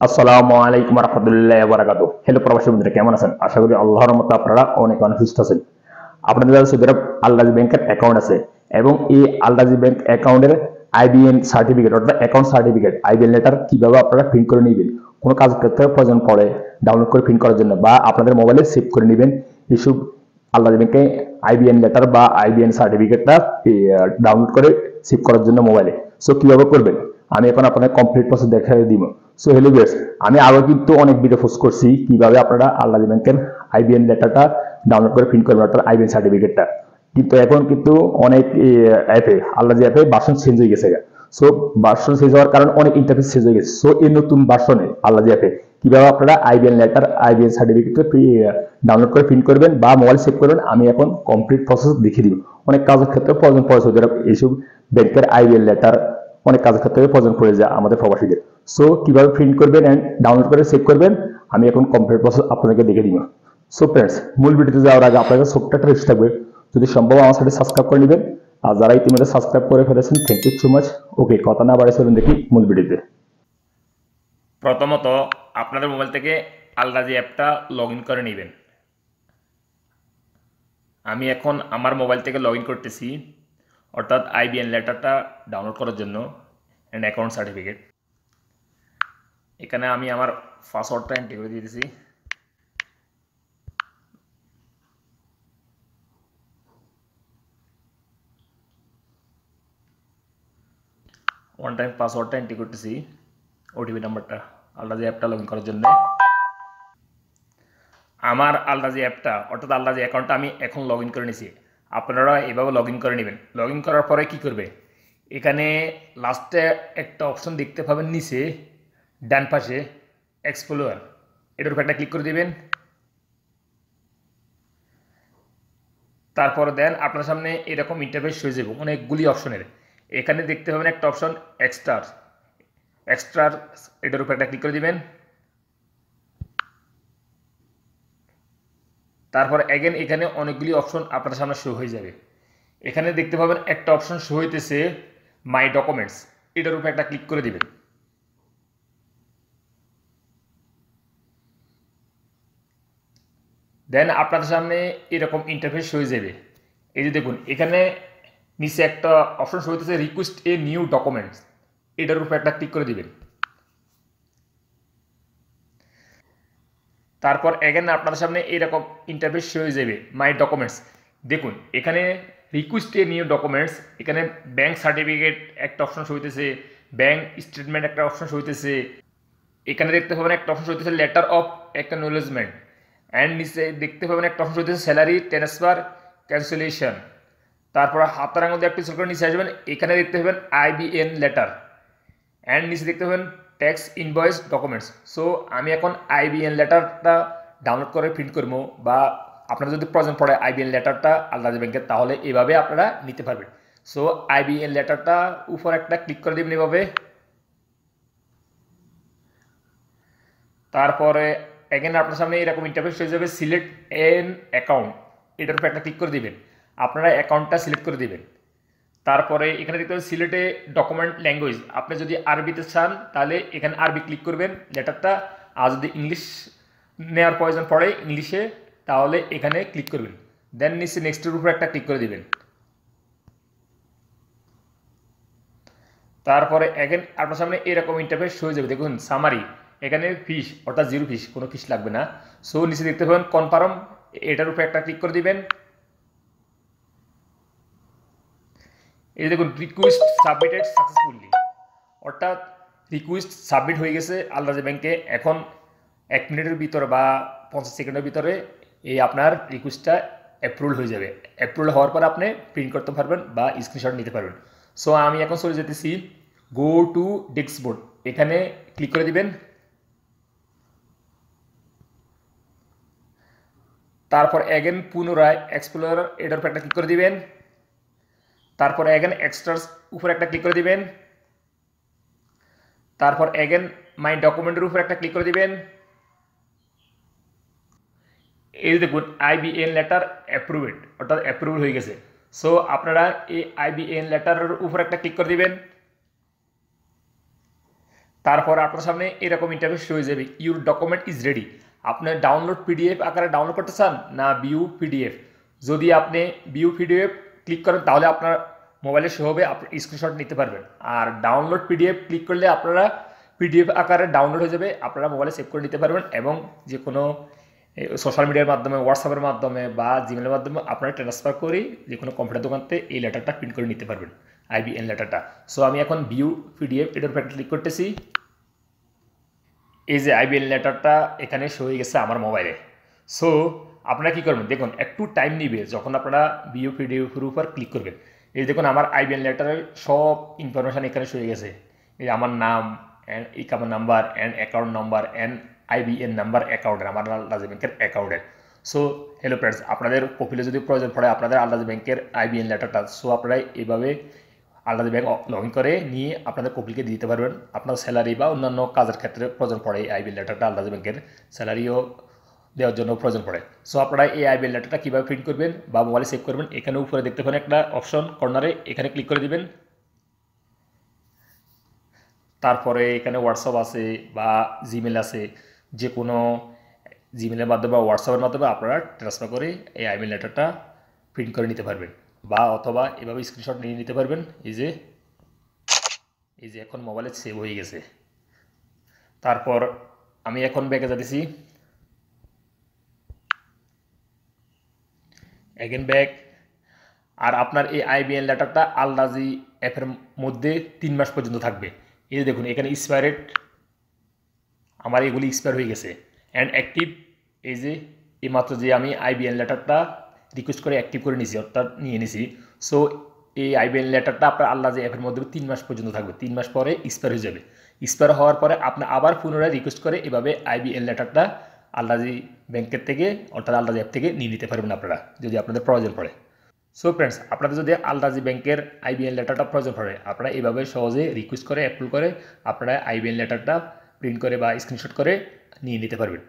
আসসালামু আলাইকুম রহমতুল্লাহ বারাকাতু। হ্যালো প্রবাসী বন্ধুরা, কেমন আছেন? আশা করি আল্লাহর রহমতে আপনারা অনেক অনেক সুস্থ আছেন। আপনাদের যারা সৌদি আরব আল-রাজি ব্যাংকের অ্যাকাউন্ট আছে এবং এই আল-রাজি ব্যাংক অ্যাকাউন্টের আইবিএন সার্টিফিকেট অর্থাৎ অ্যাকাউন্ট সার্টিফিকেট আইবিএন লেটার কিভাবে আপনারা প্রিন্ট করে নেবেন, কোনো কাজ করতে প্রয়োজন পড়ে ডাউনলোড করে প্রিন্ট করার জন্য বা আপনাদের মোবাইলে সেভ করে নেবেন এইসব আল-রাজি ব্যাংকে আইবিএন লেটার বা আইবিএন সার্টিফিকেটটা ডাউনলোড করে সেভ করার জন্য মোবাইলে। সো কিভাবে করবেন আমি এখন আপনাদের কমপ্লিট প্রসেস দেখাই দিব। সো হ্যালো ভিউয়ার্স, আমি আগে কিন্তু অনেক ভিডিও পোস্ট করছি কিভাবে আপনারা আল-রাজি ব্যাংকের আইবিএন লেটারটা ডাউনলোড করে প্রিন্ট করবেন অর্থাৎ আইবিএন সার্টিফিকেটটা। কিন্তু এখন কিন্তু অনেক অ্যাপে আল-রাজি অ্যাপে ভার্সন চেঞ্জ হয়ে গেছে। সো ভার্সন চেঞ্জ হওয়ার কারণে অনেক ইন্টারফেস চেঞ্জ হয়ে গেছে। সো এই নতুন ভার্সনে আল-রাজি অ্যাপে কিভাবে আপনারা IBN letter IBN certificate download করে প্রিন্ট করবেন বা মোবাইল সেভ করবেন আমি এখন কমপ্লিট প্রসেস দেখিয়ে দিব। অনেক কাজের ক্ষেত্রে প্রয়োজন পড়ে সৌদি আরব এইসব ব্যাংকের আইবিএন লেটার, অনেক কাজের ক্ষেত্রে প্রয়োজন পড়ে যায় আমাদের প্রবাসীদের। সো কিভাবে প্রিন্ট করবেন এন্ড ডাউনলোড করে সেভ করবেন আমি এখন কমপ্লিট প্রসেস আপনাদেরকে দেখে দিব। সো ফ্রেন্ডস, মূল ভিডিওতে যাওয়ার আগে আপনাদের ছোট্ট একটা রিকোয়েস্ট থাকবে, যদি সম্ভব আমার সাথে সাবস্ক্রাইব করে নেবেন। আর যারা ইতিমধ্যে সাবস্ক্রাইব করে ফেলেছেন থ্যাংক ইউ সো মাচ। ওকে, কথা না বাড়িয়ে চলুন দেখি মূল ভিডিওতে। প্রথমত আপনাদের মোবাইল থেকে আল-রাজি অ্যাপটা লগ ইন করে নেবেন। আমি এখন আমার মোবাইল থেকে লগ ইন করতেছি, অর্থাৎ আইবিএন লেটারটা ডাউনলোড করার জন্য অ্যান্ড অ্যাকাউন্ট সার্টিফিকেট। এখানে আমি আমার পাসওয়ার্ডটা এন্ট্রি করে দিয়েছি। ওয়ান টাইম পাসওয়ার্ডটা এন্ট্রি করতেছি, ওটিপি নাম্বারটা আল-রাজি অ্যাপটা লগ ইন করার জন্য। আমার আল-রাজি অ্যাপটা অর্থাৎ আল-রাজি অ্যাকাউন্টটা আমি এখন লগ ইন করে নিয়েছি। আপনারা এভাবে লগ ইন করে নেবেন। লগ ইন করার পরে কী করবে, এখানে লাস্টে একটা অপশন দেখতে পাবেন নিচে ডান পাশে এক্সপ্লোর, এটার উপর একটা ক্লিক করে দিবেন। তারপর দেন আপনার সামনে এরকম ইন্টারফেস হয়ে যাবে অনেকগুলি অপশনের। এখানে দেখতে পাবেন একটা অপশন এক্সট্রার, এটার উপর একটা ক্লিক করে দিবেন। তারপর অ্যাগেন এখানে অনেকগুলি অপশন আপনার সামনে শো হয়ে যাবে। এখানে দেখতে পাবেন একটা অপশন শো হইতেছে মাই ডকুমেন্টস, এটার উপর একটা ক্লিক করে দিবেন। দেন আপনাদের সামনে এরকম ইন্টারফেস হয়ে যাবে। এই যে দেখুন এখানে নিচে একটা অপশন শো হইতেছে রিকোয়েস্ট এ নিউ ডকুমেন্টস, এটার উপর একটা ক্লিক করে দিবেন। তারপর এগেন আপনাদের সামনে এরকম ইন্টারফেস হয়ে যাবে মাই ডকুমেন্টস। দেখুন এখানে রিকোয়েস্ট এ নিউ ডকুমেন্টস, এখানে ব্যাংক সার্টিফিকেট একটা অপশন হইতেছে, ব্যাংক স্টেটমেন্ট একটা অপশন হইতেছে, এখানে দেখতে পাবেন একটা অপশন হইতেছে লেটার অফ অ্যাকনোলেজমেন্ট, অ্যান্ড নিচে দেখতে পাবেন একটা অপশন হইতেছে স্যালারি ট্রান্সফার ক্যান্সেলেশন। তারপর হাতের আঙুল দিয়ে একটু স্ক্রল করে নিচে আসবেন, এখানে দেখতে পাবেন আইবিএন লেটার, অ্যান্ড নিচে দেখতে পাবেন ট্যাক্স ইনভয়েস ডকুমেন্টস। সো আমি এখন আইবিএন লেটারটা ডাউনলোড করে প্রিন্ট করবো, বা আপনারা যদি প্রয়োজন পড়ে আইবিএন লেটারটা আল-রাজি ব্যাংকের, তাহলে এভাবে আপনারা নিতে পারবেন। সো আইবিএন লেটারটা উপর একটা ক্লিক করে দেবেন এভাবে। তারপরে এগেন আপনার সামনে এরকম ইন্টারফেস হয়ে যাবে সিলেক্ট এন অ্যাকাউন্ট, এটার উপর একটা ক্লিক করে দিবেন। আপনারা অ্যাকাউন্টটা সিলেক্ট করে দিবেন। তারপরে এখানে দেখতে পাবেন সিলেটে ডকুমেন্ট ল্যাঙ্গুয়েজ, আপনি যদি আরবিতে চান তাহলে এখানে আরবি ক্লিক করবেন লেটারটা, আর যদি ইংলিশ নেওয়ার প্রয়োজন পড়ে ইংলিশে তাহলে এখানে ক্লিক করবেন। দেন নিচে নেক্সটের উপর একটা ক্লিক করে দিবেন। তারপরে এগেন আপনার সামনে এরকম ইন্টারফেস হয়ে যাবে। দেখুন সামারি, এখানে ফিস অর্থাৎ জিরো ফিস, কোনো ফিস লাগবে না। সো নিচে দেখতে পাবেন কনফার্ম, এটার উপর একটা ক্লিক করে দিবেন। এই দেখুন রিকোয়েস্ট সাবমিটেড সাকসেসফুলি, অর্থাৎ রিকোয়েস্ট সাবমিট হয়ে গেছে আল-রাজি ব্যাংকে। এখন 1 মিনিটের ভিতরে বা 50 সেকেন্ডের ভিতরে এই আপনার রিকোয়েস্টটা অ্যাপ্রুভ হয়ে যাবে। অ্যাপ্রুভ হওয়ার পর আপনি প্রিন্ট করতে পারবেন বা স্ক্রিনশট নিতে পারবেন। সো আমি এখন চলে যেতেছি গো টু ডেস্কবোর্ড, এখানে ক্লিক করে দিবেন। তারপর এগেন পুনরায় এক্সপ্লোর, এটার উপর একটা ক্লিক করে দিবেন। তারপর এগেন এক্সট্রাস উপর একটা ক্লিক করে দিবেন। তারপর এগেন মাই ডকুমেন্টের উপর একটা ক্লিক করে দিবেন। এই দেখুন আইবিএন লেটার অ্যাপ্রুভড, অর্থাৎ অ্যাপ্রুভ হয়ে গেছে। সো আপনারা এই আইবিএন লেটারের উপর একটা ক্লিক করে দিবেন। তারপর আপনার সামনে এরকম ইন্টারফেস হয়ে যাবে, ইউর ডকুমেন্ট ইজ রেডি। আপনি ডাউনলোড পিডিএফ আকারে ডাউনলোড করতে চান না ভিউ পিডিএফ? যদি আপনি ভিউ পিডিএফ ক্লিক করেন তাহলে আপনার মোবাইলে শো হবে, আপনি স্ক্রিনশট নিতে পারবেন। আর ডাউনলোড পিডিএফ ক্লিক করলে আপনারা পিডিএফ আকারে ডাউনলোড হয়ে যাবে, আপনারা মোবাইলে সেভ করে নিতে পারবেন এবং যে কোনো সোশ্যাল মিডিয়ার মাধ্যমে, হোয়াটসঅ্যাপের মাধ্যমে বা জিমেলের মাধ্যমে আপনারা ট্রান্সফার করে যে কোনো কম্পিউটার দোকানতে এই লেটারটা প্রিন্ট করে নিতে পারবেন, আইবিএন লেটারটা। সো আমি এখন ভিউ পিডিএফ এটার উপর ক্লিক করতেছি। এই যে আইবিএন লেটারটা এখানে শো হয়ে গেছে আমার মোবাইলে। সো আপনারা কী করবেন দেখুন, একটু টাইম নিবে যখন আপনারা ভিউ পিডিএফের উপর ক্লিক করবেন। এই দেখুন আমার আইবিএন লেটারের সব ইনফরমেশান এখানে শো হয়ে গেছে। এই আমার নাম অ্যান্ড ইকাম number and account number and IBAN number অ্যাকাউন্টের, আমার আলরাজি ব্যাংকের অ্যাকাউন্টের। সো হ্যালো ফ্রেন্ডস, আপনাদের প্রোফাইলে যদি প্রয়োজন পড়ে আপনাদের আলরাজি ব্যাংকের আইবিএন লেটারটা, সো আপনারা এইভাবে আলরাজি ব্যাংক লগ ইন করে নিয়ে আপনাদের প্রোফাইলকে দিতে পারবেন। আপনার স্যালারি বা অন্যান্য কাজের ক্ষেত্রে প্রয়োজন পড়ে এই আইবিএন লেটারটা, আলরাজি ব্যাংকের স্যালারিও দেওয়ার জন্য প্রয়োজন পড়ে। সো আপনারা এই আইবিএন লেটারটা কীভাবে প্রিন্ট করবেন বা মোবাইলে সেভ করবেন, এখানে উপরে দেখতে পারেন একটা অপশন কর্নারে, এখানে ক্লিক করে দিবেন। তারপরে এখানে হোয়াটসঅ্যাপ আছে বা জিমেল আছে, যে কোনো জিমেলের মাধ্যমে বা হোয়াটসঅ্যাপের মাধ্যমে আপনারা ট্রান্সফার করে এই আইবিএন লেটারটা প্রিন্ট করে নিতে পারবেন বা অথবা এভাবে স্ক্রিনশট নিয়ে নিতে পারবেন। এই যে এখন মোবাইলে সেভ হয়ে গেছে। তারপর আমি এখন ব্যাগে যাচ্ছি, এগেন ব্যাক। আর আপনার এই আইবিএন লেটারটা আলরাজি অ্যাপের মধ্যে 3 মাস পর্যন্ত থাকবে। এই যে দেখুন এখানে এক্সপায়ারেড, আমার এগুলি এক্সপায়ার হয়ে গেছে। অ্যান্ড অ্যাক্টিভ, এই যে এইমাত্র যে আমি আইবিএন লেটারটা রিকোয়েস্ট করে অ্যাক্টিভ করে নিয়েছি অর্থাৎ নিয়ে নিয়েছি। সো এই আইবিএন লেটারটা আপনার আলরাজি অ্যাপের মধ্যে 3 মাস পর্যন্ত থাকবে, 3 মাস পরে এক্সপায়ার হয়ে যাবে। এক্সপায়ার হওয়ার পরে আপনি আবার পুনরায় রিকোয়েস্ট করে এভাবে আইবিএন লেটারটা আলরাজি ব্যাংকের থেকে অর্থাৎ আলরাজি অ্যাপ থেকে নিয়ে নিতে পারবেন আপনারা, যদি আপনাদের প্রয়োজন পড়ে। সো ফ্রেন্ডস, আপনাদের যদি আলরাজি ব্যাংকের আইবিএন লেটারটা প্রয়োজন পড়ে আপনারা এইভাবে সহজে রিকোয়েস্ট করে অ্যাপ্রুভ করে আপনারা আইবিএন লেটারটা প্রিন্ট করে বা স্ক্রিনশট করে নিয়ে নিতে পারবেন।